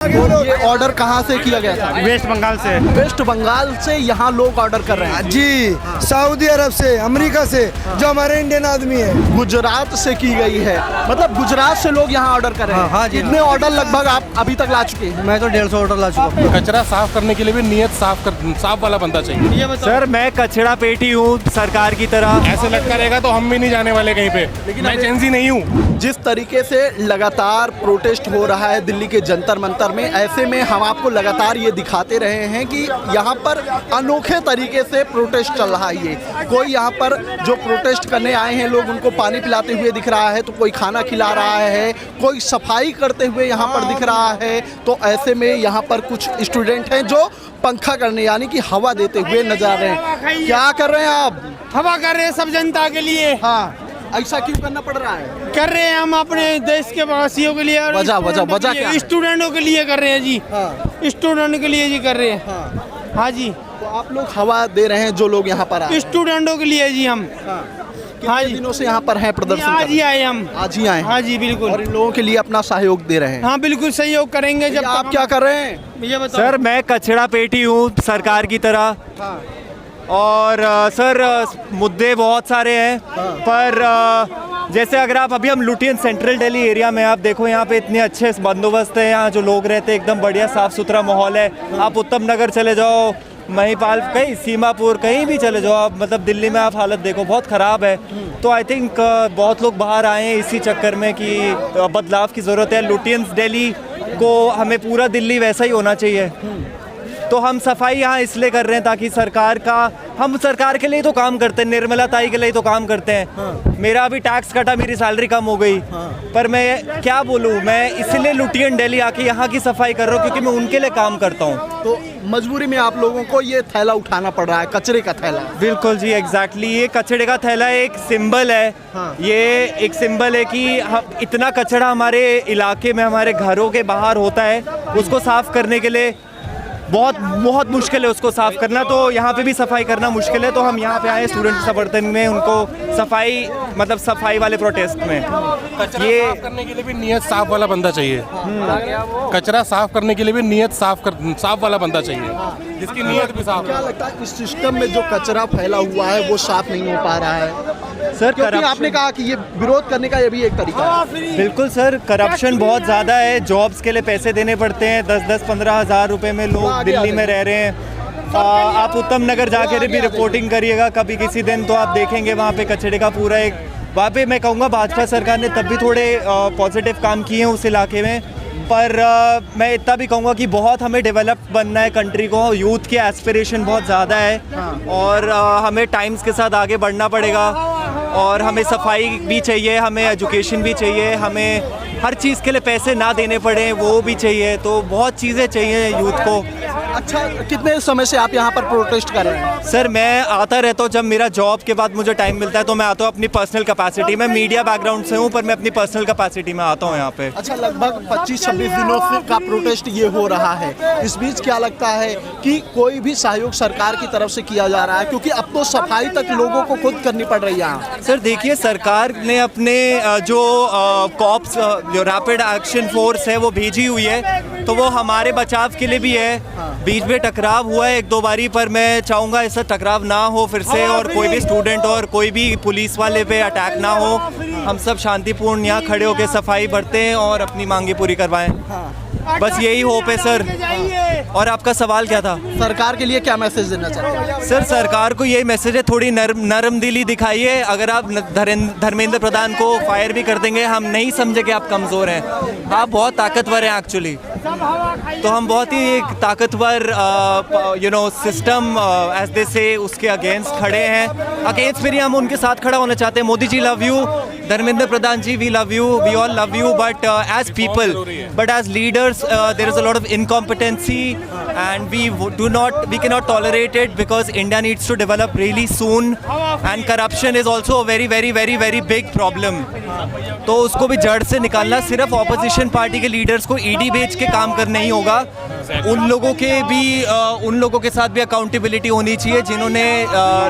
ये ऑर्डर कहाँ से किया गया था? वेस्ट बंगाल से। वेस्ट बंगाल से यहाँ लोग ऑर्डर कर रहे हैं जी, सऊदी अरब से, अमेरिका से, जो हमारे इंडियन आदमी है। गुजरात से की गई है, मतलब गुजरात से लोग यहाँ ऑर्डर कर रहे हैं। हाँ जी, कितने ऑर्डर लगभग आप अभी तक ला चुके हैं? मैं तो 150 ऑर्डर ला चुका हूँ। कचरा साफ करने के लिए भी नियत साफ वाला बंदा चाहिए। सर मैं कचरा पेटी हूँ सरकार की तरह। ऐसे लगता रहेगा तो हम भी नहीं जाने वाले कहीं पे, लेकिन मैं जेंजी नहीं हूँ। जिस तरीके से लगातार प्रोटेस्ट हो रहा है दिल्ली के जंतर मंतर में, ऐसे में हम आपको लगातार ये दिखाते रहे हैं कि यहाँ पर अनोखे तरीके से प्रोटेस्ट चल रहा है। ये कोई यहाँ पर जो प्रोटेस्ट करने आए हैं लोग, उनको पानी पिलाते हुए दिख रहा है, तो कोई खाना खिला रहा है, कोई सफाई करते हुए यहाँ पर दिख रहा है। तो ऐसे में यहाँ पर कुछ स्टूडेंट हैं जो पंखा करने यानी कि हवा देते हुए नजर आ रहे हैं। क्या कर रहे हैं आप? हवा कर रहे हैं सब जनता के लिए। हाँ, ऐसा क्यों करना पड़ रहा है? कर रहे हैं हम अपने देश के वासियों के लिए और वजह क्या है? स्टूडेंटों के लिए कर रहे हैं जी। हाँ। स्टूडेंटों के लिए जी कर रहे हैं। हाँ। हाँ जी, तो आप लोग हवा दे रहे हैं जो लोग यहाँ पर आए हैं। स्टूडेंटों के लिए जी हम। हाँ। हाँ कितने जी, दिनों से यहाँ पर हैं प्रदर्शन कर आज रहे ही हैं? आए हम। आज ही आए हैं। हाँ जी बिल्कुल। और इन लोगों के लिए अपना सहयोग दे रहे हैं। हाँ बिल्कुल सहयोग करेंगे। जब आप क्या कर रहे हैं? ये बताओ। सर मैं कचरा पेटी हूँ सरकार की तरह। हाँ। और सर मुद्दे बहुत सारे हैं। पर जैसे अगर आप अभी हम लुटियन सेंट्रल दिल्ली एरिया में आप देखो, यहाँ पे इतने अच्छे बंदोबस्त है, यहाँ जो लोग रहते हैं एकदम बढ़िया साफ़ सुथरा माहौल है। आप उत्तम नगर चले जाओ, महिपाल, कहीं सीमापुर, कहीं भी चले जाओ आप, मतलब दिल्ली में आप हालत देखो बहुत ख़राब है। तो आई थिंक बहुत लोग बाहर आए हैं इसी चक्कर में कि बदलाव की ज़रूरत है। लुटियंस दिल्ली को हमें पूरा दिल्ली वैसा ही होना चाहिए। तो हम सफाई यहाँ इसलिए कर रहे हैं ताकि हम सरकार के लिए तो काम करते हैं, निर्मला ताई के लिए तो काम करते हैं। हाँ। मेरा अभी टैक्स कटा, मेरी सैलरी कम हो गई। हाँ। पर मैं क्या बोलूँ, मैं इसलिए लुटियन दिल्ली आके यहाँ की सफाई कर रहा हूँ क्योंकि मैं उनके लिए काम करता हूँ। तो मजबूरी में आप लोगों को ये थैला उठाना पड़ रहा है, कचरे का थैला। बिल्कुल जी, एग्जैक्टली। ये कचरे का थैला एक सिंबल है। हाँ। ये एक सिंबल है कि इतना कचरा हमारे इलाके में, हमारे घरों के बाहर होता है, उसको साफ करने के लिए बहुत मुश्किल है उसको साफ करना। तो यहाँ पे भी सफाई करना मुश्किल है। तो हम यहाँ पे आए स्टूडेंट समर्थन में, उनको सफाई वाले प्रोटेस्ट में। ये साफ करने के लिए भी नियत साफ वाला बंदा चाहिए। कचरा साफ करने के लिए भी नियत साफ वाला बंदा चाहिए, जिसकी नियत भी साफ। क्या लगता है इस सिस्टम में जो कचरा फैला हुआ है वो साफ नहीं हो पा रहा है? सर क्योंकि आपने कहा कि ये विरोध करने का ये भी एक तरीका है। बिल्कुल सर, करप्शन बहुत ज़्यादा है। जॉब्स के लिए पैसे देने पड़ते हैं, 10-15 हज़ार रुपए में लोग दिल्ली में रह रहे हैं। आप उत्तम नगर जाके भी रिपोर्टिंग करिएगा कभी किसी दिन, तो आप देखेंगे वहाँ पे कचरे का पूरा एक, वहाँ पे मैं कहूँगा भाजपा सरकार ने तब भी थोड़े पॉजिटिव काम किए हैं उस इलाके में। पर मैं इतना भी कहूँगा कि बहुत हमें डेवलप बनना है कंट्री को। यूथ के एस्पिरेशन बहुत ज़्यादा है। हाँ। और हमें टाइम्स के साथ आगे बढ़ना पड़ेगा। और हमें सफाई भी चाहिए, हमें एजुकेशन भी चाहिए, हमें हर चीज़ के लिए पैसे ना देने पड़े वो भी चाहिए। तो बहुत चीज़ें चाहिए यूथ को। अच्छा, कितने समय से आप यहाँ पर प्रोटेस्ट कर रहे हैं? सर मैं आता रहता हूँ, जब मेरा जॉब के बाद मुझे टाइम मिलता है तो मैं आता हूँ अपनी पर्सनल कैपेसिटी में। मीडिया बैकग्राउंड से हूँ पर मैं अपनी पर्सनल कैपेसिटी में आता हूँ यहाँ पे। अच्छा, लगभग 25-26 दिनों से का प्रोटेस्ट ये हो रहा है। इस बीच क्या लगता है कि कोई भी सहयोग सरकार की तरफ से किया जा रहा है? क्योंकि अब तो सफाई तक लोगों को खुद करनी पड़ रही है यहाँ। सर देखिए, सरकार ने अपने जो कॉप्स, जो रैपिड एक्शन फोर्स है वो भेजी हुई है, तो वो हमारे बचाव के लिए भी है। बीच में टकराव हुआ है 1-2 बारी, पर मैं चाहूँगा ऐसा टकराव ना हो फिर से, और कोई भी स्टूडेंट और कोई भी पुलिस वाले पे अटैक ना हो। हम सब शांतिपूर्ण यहाँ खड़े होकर सफाई बरतें और अपनी मांगे पूरी करवाएं। बस यही होप है सर। और आपका सवाल क्या था? सरकार के लिए क्या मैसेज देना चाहते हैं? सर सरकार को यही मैसेज है, थोड़ी नरम दिली दिखाइए। अगर आप धर्मेंद्र प्रधान को फायर भी कर देंगे, हम नहीं समझे कि आप कमज़ोर हैं। आप बहुत ताकतवर हैं एक्चुअली। तो हम बहुत ही एक ताकतवर सिस्टम एज दे से उसके अगेंस्ट खड़े हैं। अगेंस्ट फिर हम उनके साथ खड़ा होना चाहते हैं। Modi ji love you, Dharmendra Pradhan ji we love you, we all love you, but as people, but as leaders there is a lot of incompetency and we cannot tolerate it because India needs to develop really soon, and corruption is also a very very very very big problem. तो उसको भी जड़ से निकालना, सिर्फ opposition party के leaders को ED बेच के काम करना नहीं होगा। उन लोगों के साथ भी अकाउंटेबिलिटी होनी चाहिए जिन्होंने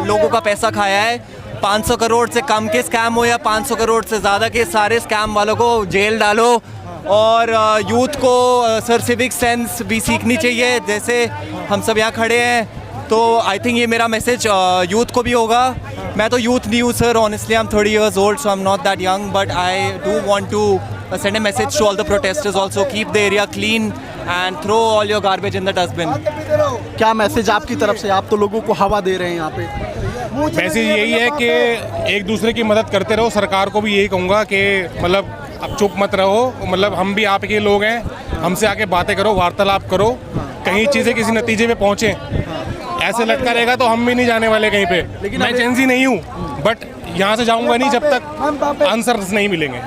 लोगों का पैसा खाया है। 500 करोड़ से कम के स्कैम हो या 500 करोड़ से ज़्यादा के, सारे स्कैम वालों को जेल डालो और यूथ को सर सिविक सेंस भी सीखनी चाहिए, जैसे हम सब यहाँ खड़े हैं। तो आई थिंक ये मेरा मैसेज यूथ को भी होगा। मैं तो यूथ नहीं हूँ sir, honestly I am 30 years old, so I'm not that young, but I do want to send a message to all the protesters also, keep the area clean and throw all your garbage in the dustbin. क्या message आपकी तरफ से? आप तो लोगों को हवा दे रहे हैं यहाँ पे। मैसेज यही है कि एक दूसरे की मदद करते रहो। सरकार को भी यही कहूँगा कि मतलब अब चुप मत रहो, मतलब हम भी आपके लोग हैं, हमसे आके बातें करो, वार्तालाप करो, कहीं चीज़ें किसी नतीजे पे पहुँचे। ऐसे लटका रहेगा तो हम भी नहीं जाने वाले कहीं पे। लेकिन मैं जेंजी नहीं हूँ, बट यहाँ से जाऊँगा नहीं जब तक आंसर्स नहीं मिलेंगे।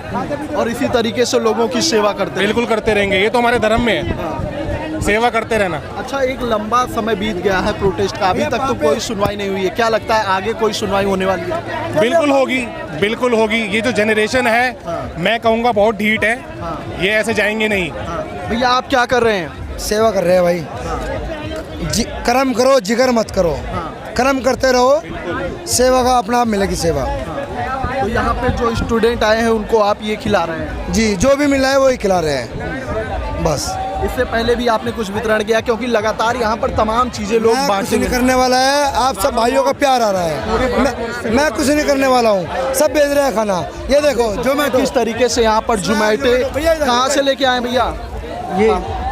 और इसी तरीके से लोगों की सेवा करते हैं। बिल्कुल करते रहेंगे, ये तो हमारे धर्म में है, सेवा करते रहना। अच्छा, एक लंबा समय बीत गया है प्रोटेस्ट का, अभी तक तो कोई सुनवाई नहीं हुई है। क्या लगता है आगे कोई सुनवाई होने वाली है? बिल्कुल होगी, बिल्कुल होगी। ये जो जनरेशन है, मैं कहूँगा बहुत ढीठ है, ये ऐसे जाएंगे नहीं। भैया आप क्या कर रहे हैं? सेवा कर रहे हैं भाई। कर्म करो, जिगर मत करो। कर्म करते रहो, सेवा का अपना आप मिलेगी सेवा। तो यहाँ पे जो स्टूडेंट आए हैं उनको आप ये खिला रहे हैं? जी, जो भी मिला है वही खिला रहे हैं बस। इससे पहले भी आपने कुछ वितरण किया, क्योंकि लगातार यहाँ पर तमाम चीजें लोग मैं कुछ बांटते नहीं हैं। करने वाला है, आप सब भाइयों का प्यार आ रहा है। मैं कुछ नहीं करने वाला हूँ, सब बेच रहे हैं खाना। ये देखो जो मैं किस तरीके से यहाँ पर जोमेटो कहाँ से लेके आए भैया?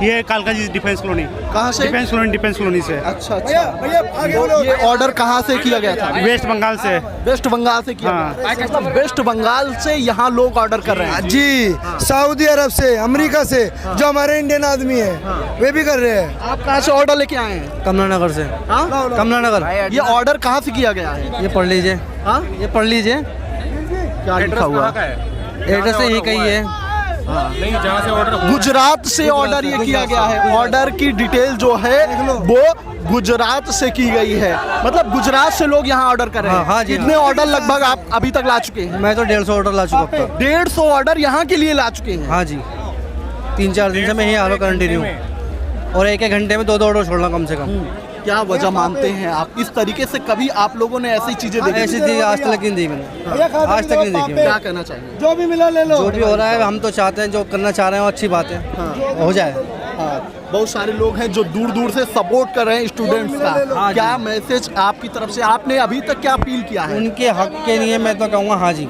ये कालका जी डिफेंस कॉलोनी। कहाँ से? डिफेंस कॉलोनी से। अच्छा अच्छा। ये ऑर्डर कहाँ से किया गया था? वेस्ट बंगाल से। वेस्ट बंगाल से किया गया। मतलब वेस्ट बंगाल से यहाँ लोग ऑर्डर कर रहे हैं? जी, सऊदी अरब से, अमेरिका से, जो हमारे इंडियन आदमी है वे भी कर रहे हैं। आप कहाँ से ऑर्डर लेके आए हैं? कमला नगर से। हाँ? कमला नगर। ये ऑर्डर कहाँ से किया गया है? ये पढ़ लीजिए। हाँ? ये पढ़ लीजिए, क्या लिखा हुआ है? एड्रेस यही कही है। नहीं, जहाँ से ऑर्डर गुजरात से ऑर्डर ये किया गया है। ऑर्डर की डिटेल जो है वो गुजरात से की गई है, मतलब गुजरात से लोग यहाँ ऑर्डर कर रहे हैं। हाँ जी, कितने ऑर्डर लगभग आप अभी तक ला चुके हैं? मैं तो 150 ऑर्डर ला चुका अब तक। 150 ऑर्डर यहाँ के लिए ला चुके हैं? हाँ जी, 3-4 दिन से मैं यही आ रहा हूँ कंटिन्यू, और एक घंटे में 2 ऑर्डर छोड़ना कम से कम। क्या वजह मानते हैं आप? इस तरीके से कभी आप लोगों ने ऐसी चीजें देखी? ऐसी चीज आज तक नहीं दी मैंने, आज तक नहीं देखी। क्या कहना चाहिए? जो भी मिला ले लो। जो भी हो रहा है हम तो चाहते हैं, जो करना चाह रहे हैं वो अच्छी बात है, हो जाए। बहुत सारे लोग हैं जो दूर दूर से सपोर्ट कर रहे हैं स्टूडेंट्स का। क्या मैसेज आपकी तरफ से, आपने अभी तक क्या अपील किया है? उनके हक के लिए मैं तो कहूँगा हाँ जी,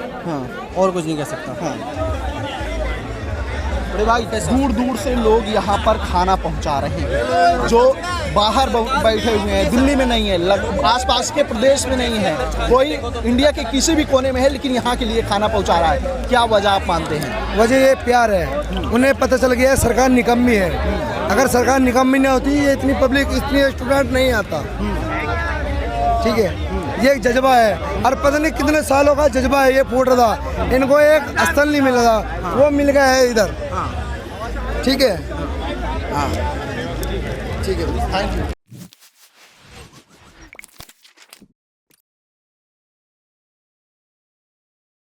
और कुछ नहीं कह सकता। अरे भाई, दूर दूर से लोग यहाँ पर खाना पहुँचा रहे हैं, जो बाहर बैठे हुए हैं, दिल्ली में नहीं है, आसपास के प्रदेश में नहीं है, कोई इंडिया के किसी भी कोने में है, लेकिन यहाँ के लिए खाना पहुँचा रहा है। क्या वजह आप मानते हैं? वजह ये प्यार है। उन्हें पता चल गया है सरकार निकम्मी है। अगर सरकार निकम्मी नहीं होती ये इतनी पब्लिक, इतनी स्टूडेंट नहीं आता। ठीक है, ये एक जज्बा है, और पता नहीं कितने सालों का जज्बा है ये फूट रहा था। इनको एक स्थल नहीं मिल रहा, वो मिल गया है इधर। ठीक है, हाँ ठीक है, थैंक यू।